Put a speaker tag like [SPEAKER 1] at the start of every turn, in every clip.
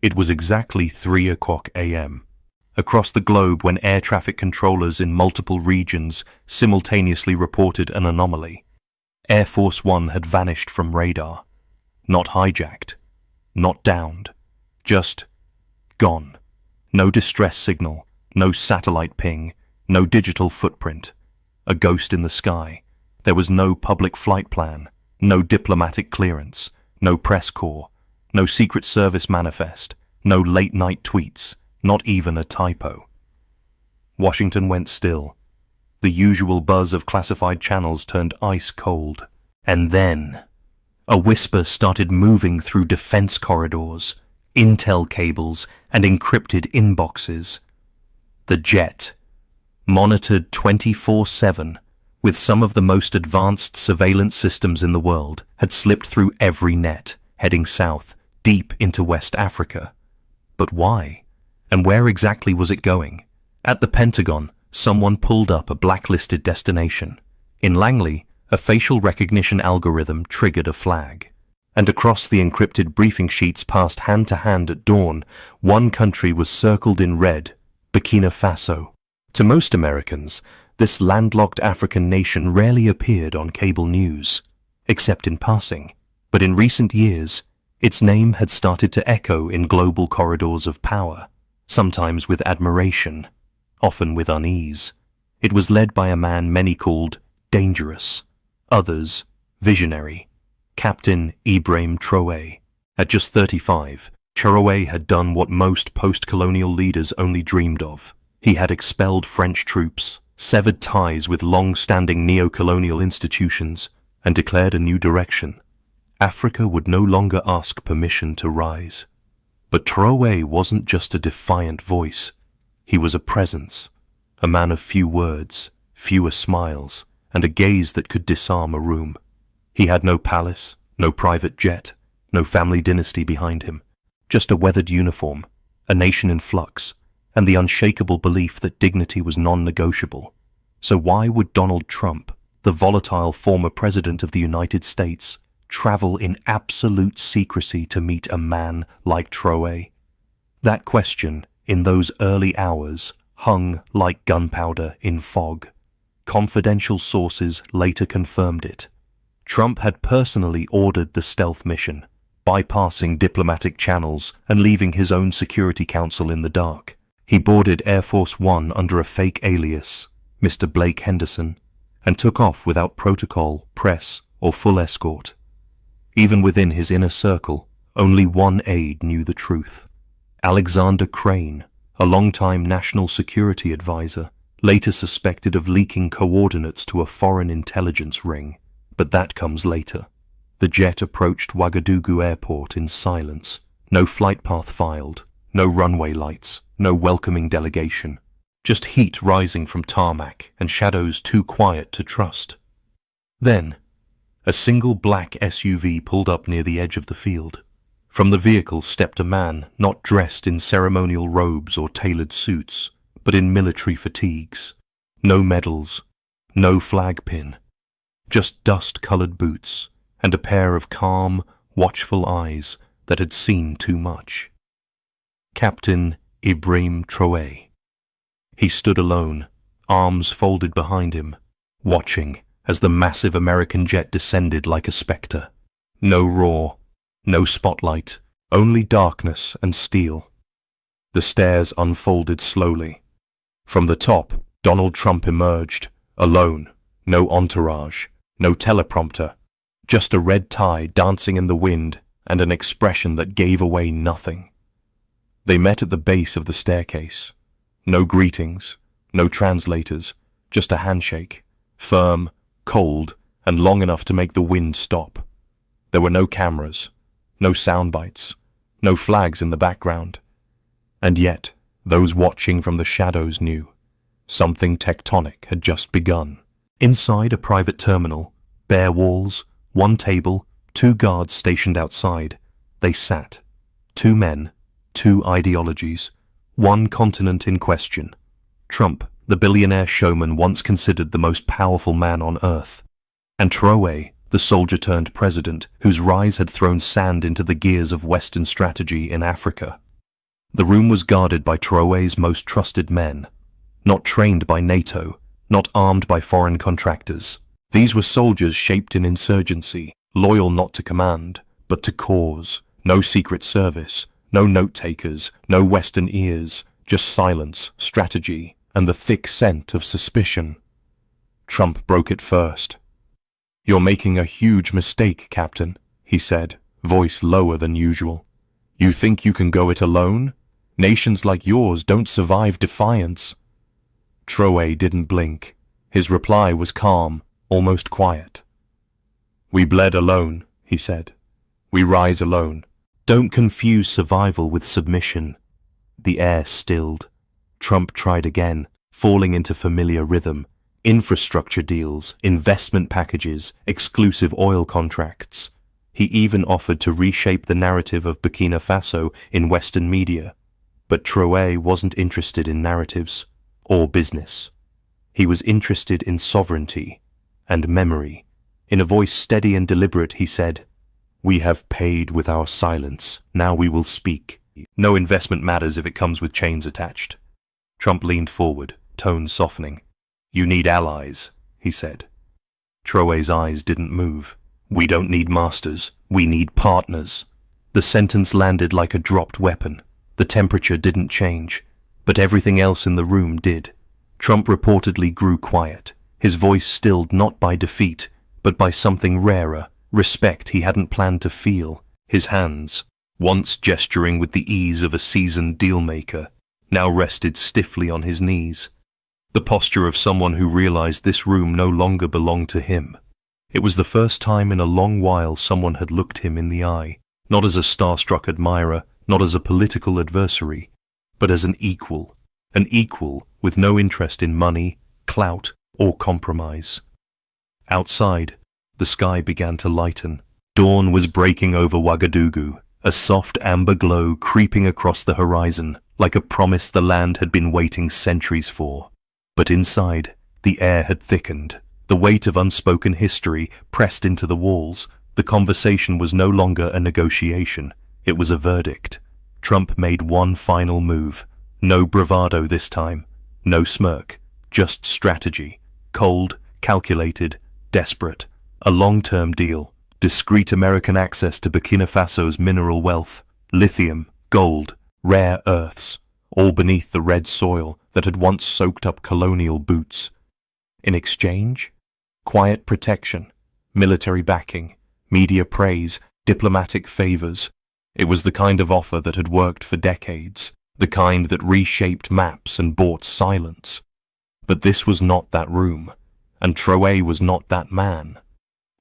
[SPEAKER 1] It was exactly 3 o'clock a.m. Across the globe when air traffic controllers in multiple regions simultaneously reported an anomaly. Air Force One had vanished from radar. Not hijacked, not downed, just gone. No distress signal, no satellite ping, no digital footprint. A ghost in the sky. There was no public flight plan, no diplomatic clearance, no press corps, no Secret Service manifest, no late-night tweets, not even a typo. Washington went still. The usual buzz of classified channels turned ice cold. And then, a whisper started moving through defense corridors, intel cables, and encrypted inboxes. The jet, monitored 24/7, with some of the most advanced surveillance systems in the world, had slipped through every net, heading south, deep into West Africa. But why? And where exactly was it going? At the Pentagon, someone pulled up a blacklisted destination. In Langley, a facial recognition algorithm triggered a flag. And across the encrypted briefing sheets passed hand to hand at dawn, one country was circled in red, Burkina Faso. To most Americans, this landlocked African nation rarely appeared on cable news, except in passing. But in recent years, its name had started to echo in global corridors of power, sometimes with admiration, often with unease. It was led by a man many called dangerous, others visionary, Captain Ibrahim Traoré. At just 35, Traoré had done what most post-colonial leaders only dreamed of. He had expelled French troops, severed ties with long-standing neo-colonial institutions, and declared a new direction. Africa would no longer ask permission to rise. But Traoré wasn't just a defiant voice. He was a presence, a man of few words, fewer smiles, and a gaze that could disarm a room. He had no palace, no private jet, no family dynasty behind him, just a weathered uniform, a nation in flux, and the unshakable belief that dignity was non-negotiable. So why would Donald Trump, the volatile former president of the United States, travel in absolute secrecy to meet a man like Traoré? That question, in those early hours, hung like gunpowder in fog. Confidential sources later confirmed it. Trump had personally ordered the stealth mission, bypassing diplomatic channels and leaving his own Security Council in the dark. He boarded Air Force One under a fake alias, Mr. Blake Henderson, and took off without protocol, press, or full escort. Even within his inner circle, only one aide knew the truth. Alexander Crane, a longtime national security advisor, later suspected of leaking coordinates to a foreign intelligence ring. But that comes later. The jet approached Ouagadougou Airport in silence. No flight path filed, no runway lights, no welcoming delegation. Just heat rising from tarmac and shadows too quiet to trust. Then, a single black SUV pulled up near the edge of the field. From the vehicle stepped a man not dressed in ceremonial robes or tailored suits, but in military fatigues. No medals, no flag pin, just dust-colored boots and a pair of calm, watchful eyes that had seen too much. Captain Ibrahim Traoré. He stood alone, arms folded behind him, watching as the massive American jet descended like a spectre. No roar, no spotlight, only darkness and steel. The stairs unfolded slowly. From the top, Donald Trump emerged, alone, no entourage, no teleprompter, just a red tie dancing in the wind and an expression that gave away nothing. They met at the base of the staircase. No greetings, no translators, just a handshake, firm, cold, and long enough to make the wind stop. There were no cameras, no sound bites, no flags in the background. And yet, those watching from the shadows knew something tectonic had just begun. Inside a private terminal, bare walls, one table, 2 guards stationed outside, they sat. 2 men, 2 ideologies, 1 continent in question. Trump, the billionaire showman once considered the most powerful man on earth, and Traoré, the soldier-turned-president whose rise had thrown sand into the gears of Western strategy in Africa. The room was guarded by Traoré's most trusted men, not trained by NATO, not armed by foreign contractors. These were soldiers shaped in insurgency, loyal not to command, but to cause. No secret service, no note-takers, no Western ears, just silence, strategy, and the thick scent of suspicion. Trump broke it first. "You're making a huge mistake, Captain," he said, voice lower than usual. "You think you can go it alone? Nations like yours don't survive defiance." Traoré didn't blink. His reply was calm, almost quiet. "We bled alone," he said. "We rise alone." Don't confuse survival with submission. The air stilled. Trump tried again, falling into familiar rhythm. Infrastructure deals, investment packages, exclusive oil contracts. He even offered to reshape the narrative of Burkina Faso in Western media. But Traoré wasn't interested in narratives or business. He was interested in sovereignty and memory. In a voice steady and deliberate, he said, "We have paid with our silence. Now we will speak. No investment matters if it comes with chains attached." Trump leaned forward, tone softening. "You need allies," he said. Traoré's eyes didn't move. "We don't need masters. We need partners." The sentence landed like a dropped weapon. The temperature didn't change, but everything else in the room did. Trump reportedly grew quiet, his voice stilled not by defeat, but by something rarer, respect he hadn't planned to feel. His hands, once gesturing with the ease of a seasoned dealmaker, now rested stiffly on his knees. The posture of someone who realized this room no longer belonged to him. It was the first time in a long while someone had looked him in the eye, not as a starstruck admirer, not as a political adversary, but as an equal with no interest in money, clout, or compromise. Outside, the sky began to lighten. Dawn was breaking over Ouagadougou, a soft amber glow creeping across the horizon, like a promise the land had been waiting centuries for. But inside, the air had thickened. The weight of unspoken history pressed into the walls. The conversation was no longer a negotiation. It was a verdict. Trump made one final move. No bravado this time. No smirk. Just strategy. Cold, calculated, desperate. A long-term deal. Discreet American access to Burkina Faso's mineral wealth. Lithium, gold, rare earths. All beneath the red soil that had once soaked up colonial boots. In exchange, quiet protection, military backing, media praise, diplomatic favors. It was the kind of offer that had worked for decades, the kind that reshaped maps and bought silence. But this was not that room, and Traoré was not that man.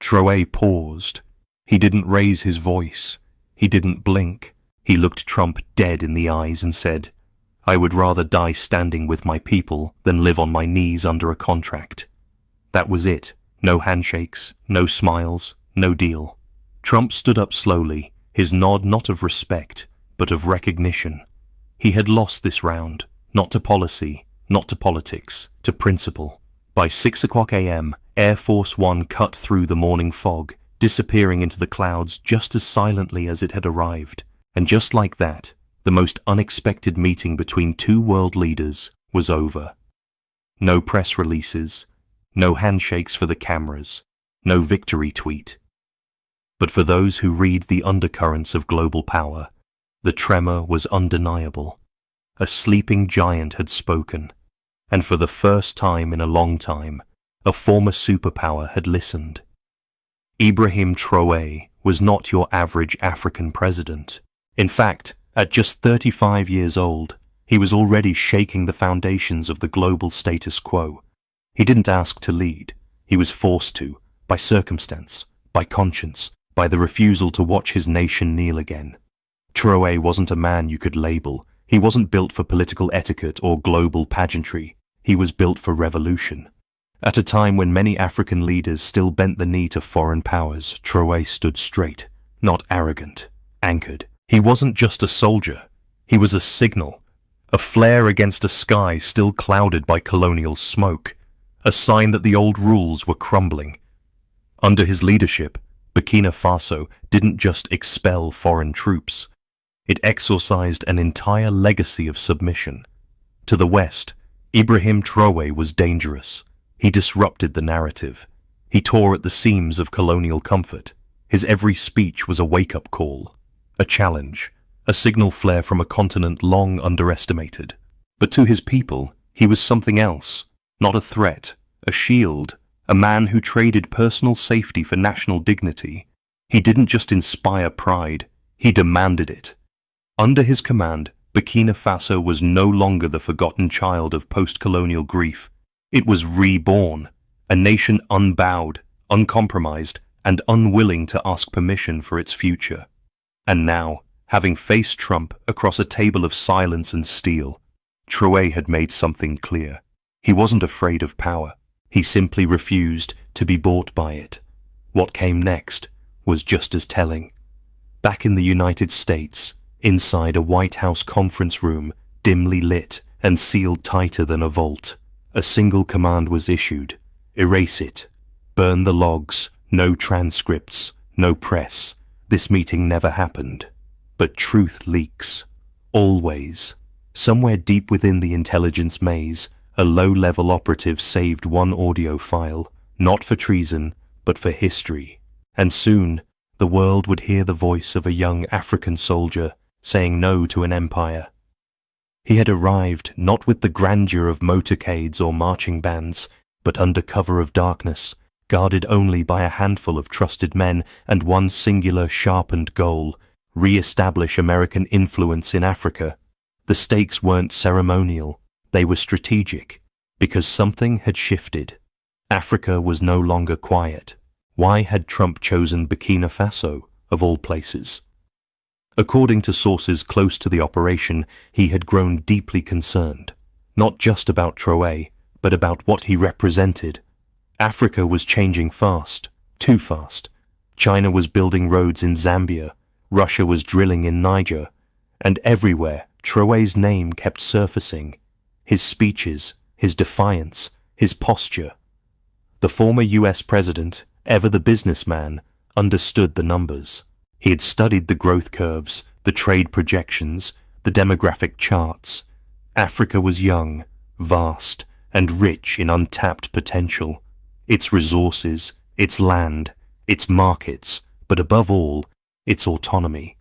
[SPEAKER 1] Traoré paused. He didn't raise his voice. He didn't blink. He looked Trump dead in the eyes and said, "I would rather die standing with my people than live on my knees under a contract." That was it. No handshakes, no smiles, no deal. Trump stood up slowly, his nod not of respect, but of recognition. He had lost this round, not to policy, not to politics, to principle. By 6 a.m., Air Force One cut through the morning fog, disappearing into the clouds just as silently as it had arrived. And just like that, the most unexpected meeting between two world leaders was over. No press releases, no handshakes for the cameras, no victory tweet. But for those who read the undercurrents of global power, the tremor was undeniable. A sleeping giant had spoken, and for the first time in a long time, a former superpower had listened. Ibrahim Traoré was not your average African president. In fact, at just 35 years old, he was already shaking the foundations of the global status quo. He didn't ask to lead. He was forced to, by circumstance, by conscience, by the refusal to watch his nation kneel again. Traoré wasn't a man you could label. He wasn't built for political etiquette or global pageantry. He was built for revolution. At a time when many African leaders still bent the knee to foreign powers, Traoré stood straight, not arrogant, anchored. He wasn't just a soldier. He was a signal, a flare against a sky still clouded by colonial smoke, a sign that the old rules were crumbling. Under his leadership, Burkina Faso didn't just expel foreign troops. It exorcised an entire legacy of submission. To the West, Ibrahim Traoré was dangerous. He disrupted the narrative. He tore at the seams of colonial comfort. His every speech was a wake-up call, a challenge, a signal flare from a continent long underestimated. But to his people, he was something else, not a threat, a shield, a man who traded personal safety for national dignity. He didn't just inspire pride, he demanded it. Under his command, Burkina Faso was no longer the forgotten child of post-colonial grief. It was reborn, a nation unbowed, uncompromised, and unwilling to ask permission for its future. And now, having faced Trump across a table of silence and steel, Traoré had made something clear. He wasn't afraid of power. He simply refused to be bought by it. What came next was just as telling. Back in the United States, inside a White House conference room, dimly lit and sealed tighter than a vault, a single command was issued. Erase it. Burn the logs. No transcripts. No press. This meeting never happened. But truth leaks. Always. Somewhere deep within the intelligence maze, a low-level operative saved one audio file, not for treason, but for history. And soon, the world would hear the voice of a young African soldier saying no to an empire. He had arrived not with the grandeur of motorcades or marching bands, but under cover of darkness, guarded only by a handful of trusted men and one singular sharpened goal: re-establish American influence in Africa. The stakes weren't ceremonial, they were strategic, because something had shifted. Africa was no longer quiet. Why had Trump chosen Burkina Faso, of all places? According to sources close to the operation, he had grown deeply concerned, not just about Traoré, but about what he represented. Africa was changing fast, too fast. China was building roads in Zambia, Russia was drilling in Niger, and everywhere Traoré's name kept surfacing. His speeches, his defiance, his posture. The former US president, ever the businessman, understood the numbers. He had studied the growth curves, the trade projections, the demographic charts. Africa was young, vast, and rich in untapped potential. Its resources, its land, its markets, but above all, its autonomy.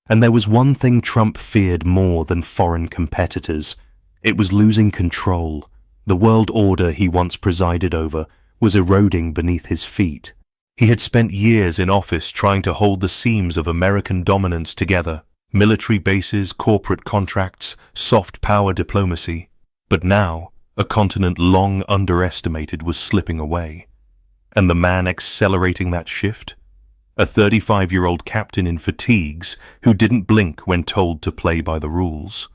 [SPEAKER 1] And there was one thing Trump feared more than foreign competitors. It was losing control. The world order he once presided over was eroding beneath his feet. He had spent years in office trying to hold the seams of American dominance together: military bases, corporate contracts, soft power diplomacy. But now, a continent long underestimated was slipping away. And the man accelerating that shift? A 35-year-old captain in fatigues who didn't blink when told to play by the rules.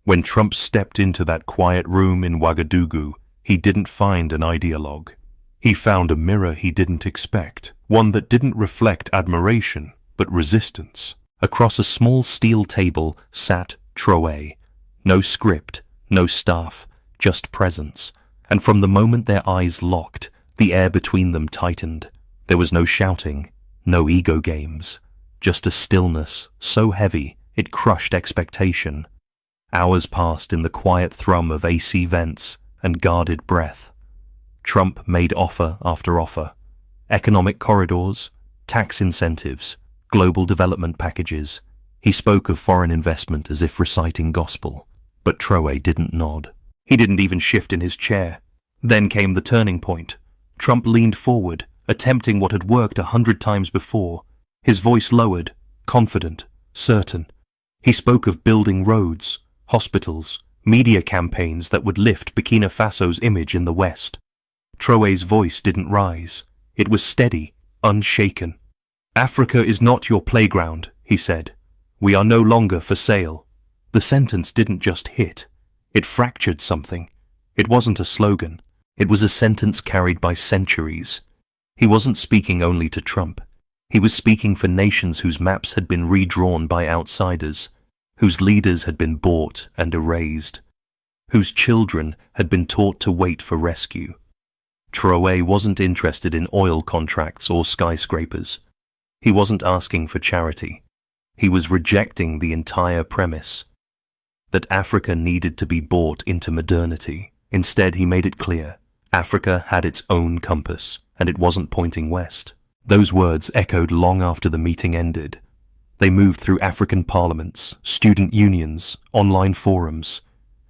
[SPEAKER 1] When Trump stepped into that quiet room in Ouagadougou, he didn't find an ideologue. He found a mirror he didn't expect, one that didn't reflect admiration, but resistance. Across a small steel table sat Traoré. No script, no staff, just presence. And from the moment their eyes locked, the air between them tightened. There was no shouting, no ego games, just a stillness so heavy it crushed expectation. Hours passed in the quiet thrum of AC vents and guarded breath. Trump made offer after offer. Economic corridors, tax incentives, global development packages. He spoke of foreign investment as if reciting gospel. But Traoré didn't nod. He didn't even shift in his chair. Then came the turning point. Trump leaned forward, attempting what had worked 100 times before. His voice lowered, confident, certain. He spoke of building roads, hospitals, media campaigns that would lift Burkina Faso's image in the West. Traoré's voice didn't rise. It was steady, unshaken. "Africa is not your playground," he said. "We are no longer for sale." The sentence didn't just hit. It fractured something. It wasn't a slogan. It was a sentence carried by centuries. He wasn't speaking only to Trump. He was speaking for nations whose maps had been redrawn by outsiders, whose leaders had been bought and erased, whose children had been taught to wait for rescue. Traoré wasn't interested in oil contracts or skyscrapers. He wasn't asking for charity. He was rejecting the entire premise that Africa needed to be brought into modernity. Instead, he made it clear Africa had its own compass, and it wasn't pointing west. Those words echoed long after the meeting ended. They moved through African parliaments, student unions, online forums.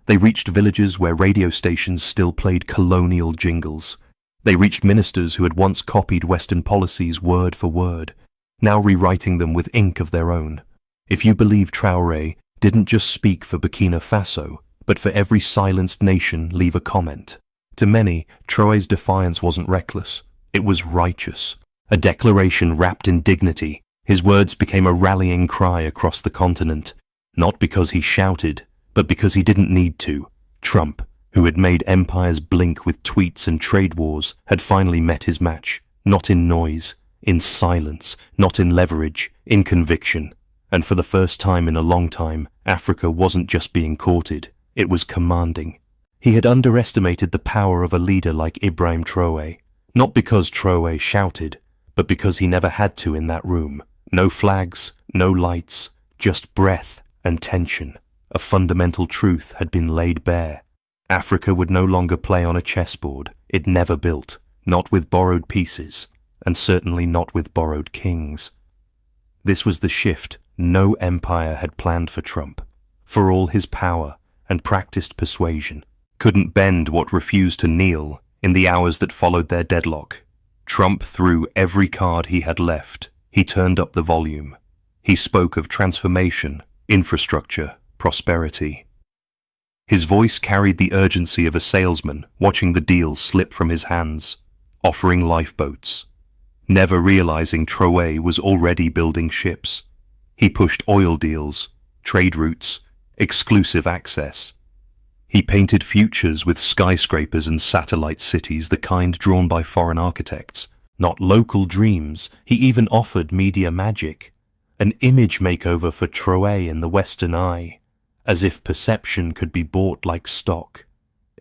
[SPEAKER 1] They reached villages where radio stations still played colonial jingles. They reached ministers who had once copied Western policies word for word, now rewriting them with ink of their own. If you believe Traoré didn't just speak for Burkina Faso, but for every silenced nation, leave a comment. To many, Traoré's defiance wasn't reckless. It was righteous. A declaration wrapped in dignity. His words became a rallying cry across the continent, not because he shouted, but because he didn't need to. Trump, who had made empires blink with tweets and trade wars, had finally met his match, not in noise, in silence, not in leverage, in conviction. And for the first time in a long time, Africa wasn't just being courted, it was commanding. He had underestimated the power of a leader like Ibrahim Traoré, not because Traoré shouted, but because he never had to in that room. No flags, no lights, just breath and tension. A fundamental truth had been laid bare. Africa would no longer play on a chessboard it never built, not with borrowed pieces, and certainly not with borrowed kings. This was the shift no empire had planned for Trump. For all his power and practiced persuasion, couldn't bend what refused to kneel in the hours that followed their deadlock. Trump threw every card he had left. He turned up the volume. He spoke of transformation, infrastructure, prosperity. His voice carried the urgency of a salesman watching the deal slip from his hands, offering lifeboats. Never realizing Traoré was already building ships. He pushed oil deals, trade routes, exclusive access. He painted futures with skyscrapers and satellite cities, the kind drawn by foreign architects, not local dreams. He even offered media magic, an image makeover for Traoré in the Western eye, as if perception could be bought like stock.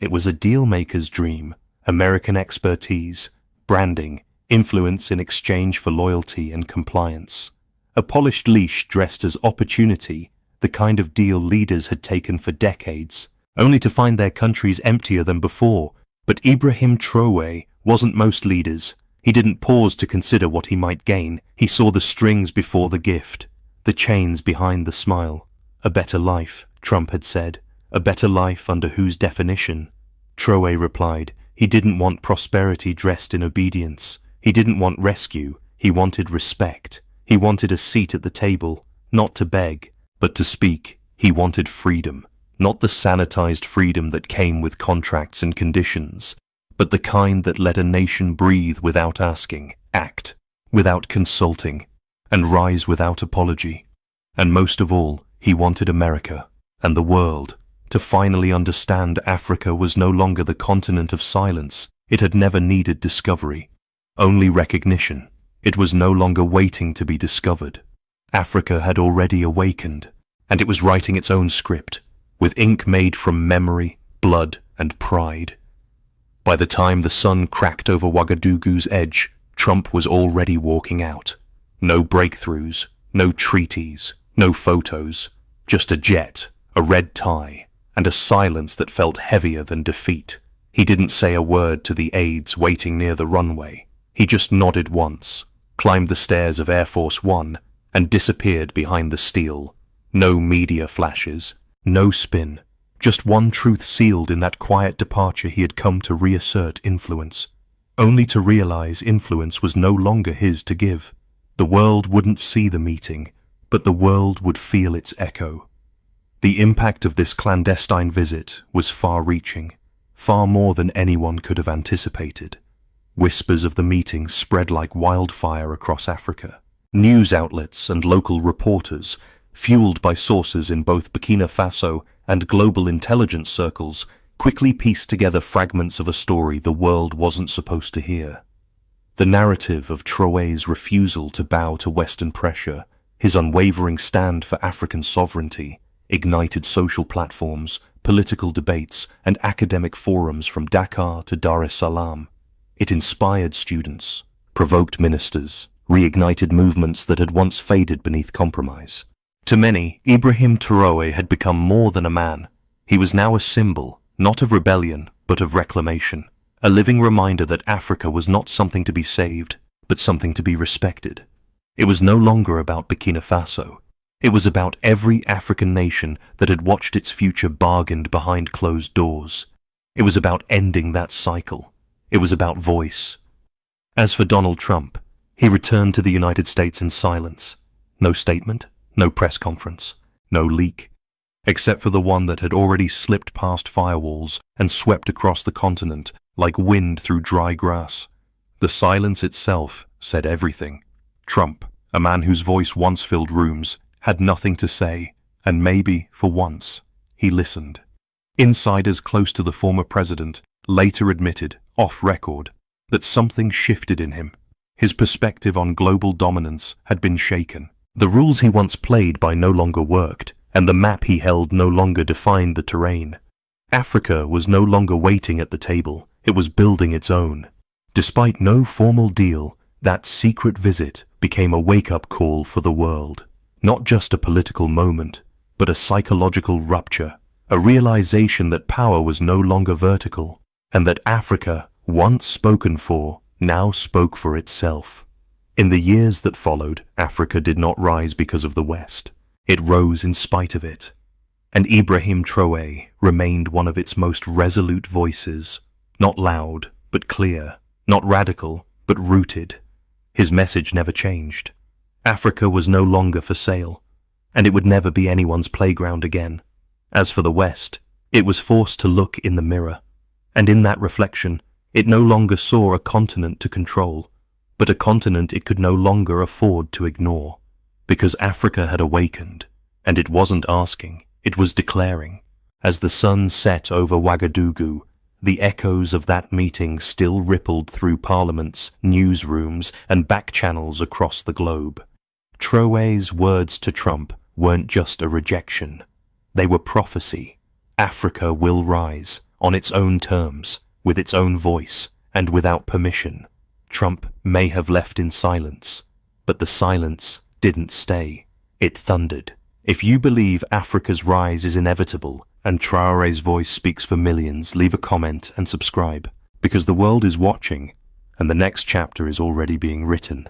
[SPEAKER 1] It was a deal-maker's dream, American expertise, branding, influence in exchange for loyalty and compliance. A polished leash dressed as opportunity, the kind of deal leaders had taken for decades, only to find their countries emptier than before. But Ibrahim Traoré wasn't most leaders. He didn't pause to consider what he might gain. He saw the strings before the gift, the chains behind the smile. A better life, Trump had said. A better life under whose definition? Traoré replied, he didn't want prosperity dressed in obedience. He didn't want rescue. He wanted respect. He wanted a seat at the table, not to beg, but to speak. He wanted freedom, not the sanitized freedom that came with contracts and conditions, but the kind that let a nation breathe without asking, act without consulting, and rise without apology. And most of all, he wanted America and the world to finally understand Africa was no longer the continent of silence. It had never needed discovery, only recognition. It was no longer waiting to be discovered. Africa had already awakened, and it was writing its own script, with ink made from memory, blood, and pride. By the time the sun cracked over Ouagadougou's edge, Trump was already walking out. No breakthroughs, no treaties, no photos, just a jet, a red tie, and a silence that felt heavier than defeat. He didn't say a word to the aides waiting near the runway. He just nodded once, climbed the stairs of Air Force One, and disappeared behind the steel. No media flashes, no spin, just one truth sealed in that quiet departure. He had come to reassert influence, only to realize influence was no longer his to give. The world wouldn't see the meeting, but the world would feel its echo. The impact of this clandestine visit was far-reaching, far more than anyone could have anticipated. Whispers of the meeting spread like wildfire across Africa. News outlets and local reporters, fueled by sources in both Burkina Faso and global intelligence circles, quickly pieced together fragments of a story the world wasn't supposed to hear. The narrative of Traoré's refusal to bow to Western pressure, his unwavering stand for African sovereignty, ignited social platforms, political debates, and academic forums from Dakar to Dar es Salaam. It inspired students, provoked ministers, reignited movements that had once faded beneath compromise. To many, Ibrahim Traoré had become more than a man. He was now a symbol, not of rebellion, but of reclamation. A living reminder that Africa was not something to be saved, but something to be respected. It was no longer about Burkina Faso. It was about every African nation that had watched its future bargained behind closed doors. It was about ending that cycle. It was about voice. As for Donald Trump, he returned to the United States in silence. No statement, no press conference, no leak, except for the one that had already slipped past firewalls and swept across the continent like wind through dry grass. The silence itself said everything. Trump, a man whose voice once filled rooms, had nothing to say, and maybe, for once, he listened. Insiders close to the former president later admitted, off record, that something shifted in him. His perspective on global dominance had been shaken. The rules he once played by no longer worked, and the map he held no longer defined the terrain. Africa was no longer waiting at the table, it was building its own. Despite no formal deal, that secret visit became a wake-up call for the world. Not just a political moment, but a psychological rupture, a realization that power was no longer vertical, and that Africa, once spoken for, now spoke for itself. In the years that followed, Africa did not rise because of the West. It rose in spite of it. And Ibrahim Traoré remained one of its most resolute voices, not loud, but clear, not radical, but rooted. His message never changed. Africa was no longer for sale, and it would never be anyone's playground again. As for the West, it was forced to look in the mirror, and in that reflection, it no longer saw a continent to control, but a continent it could no longer afford to ignore, because Africa had awakened, and it wasn't asking, it was declaring. As the sun set over Ouagadougou, the echoes of that meeting still rippled through parliaments, newsrooms, and back channels across the globe. Traoré's words to Trump weren't just a rejection. They were prophecy. Africa will rise, on its own terms, with its own voice, and without permission. Trump may have left in silence, but the silence didn't stay. It thundered. If you believe Africa's rise is inevitable, and Traoré's voice speaks for millions, leave a comment and subscribe, because the world is watching, and the next chapter is already being written.